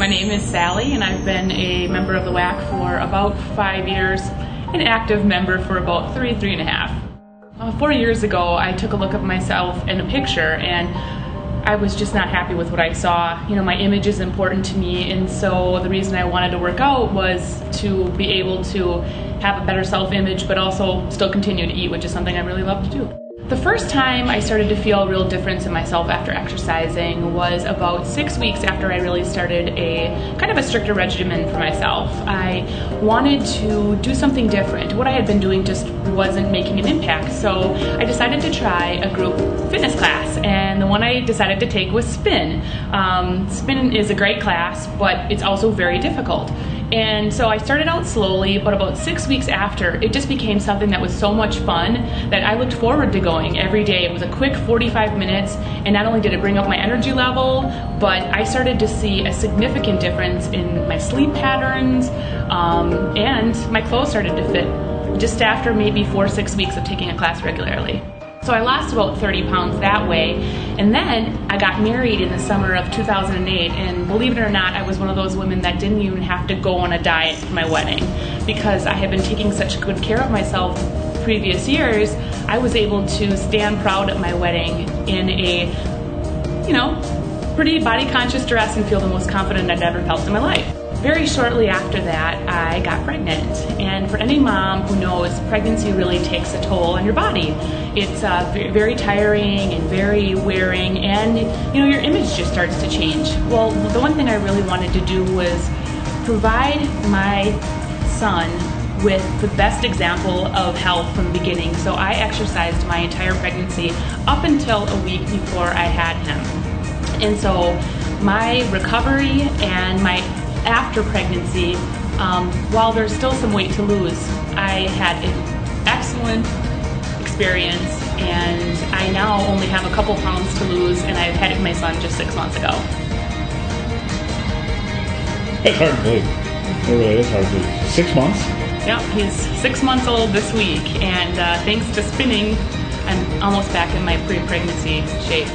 My name is Sally, and I've been a member of the WAC for about 5 years, an active member for about three and a half. 4 years ago, I took a look at myself in a picture, and I was just not happy with what I saw. You know, my image is important to me, and so the reason I wanted to work out was to be able to have a better self-image, but also still continue to eat, which is something I really love to do. The first time I started to feel a real difference in myself after exercising was about 6 weeks after I really started a kind of a stricter regimen for myself. I wanted to do something different. What I had been doing just wasn't making an impact, so I decided to try a group fitness class, and the one I decided to take was spin. Spin is a great class, but it's also very difficult. And so I started out slowly, but about 6 weeks after, it just became something that was so much fun that I looked forward to going every day. It was a quick 45 minutes, and not only did it bring up my energy level, but I started to see a significant difference in my sleep patterns, and my clothes started to fit just after maybe 4 or 6 weeks of taking a class regularly. So I lost about 30 pounds that way, and then I got married in the summer of 2008, and believe it or not, I was one of those women that didn't even have to go on a diet for my wedding. Because I had been taking such good care of myself previous years, I was able to stand proud at my wedding in a, pretty body conscious dress and feel the most confident I'd ever felt in my life. Very shortly after that, I got pregnant, and for any mom who knows, pregnancy really takes a toll on your body. It's very tiring and very wearing, and your image just starts to change. Well, the one thing I really wanted to do was provide my son with the best example of health from the beginning. So I exercised my entire pregnancy up until a week before I had him. And so my recovery and my after pregnancy, while there's still some weight to lose, I had an excellent experience, and I now only have a couple pounds to lose, and I've had my son just 6 months ago. That's hard to believe. It really is hard to believe. 6 months? Yeah, he's 6 months old this week, and thanks to spinning, I'm almost back in my pre-pregnancy shape.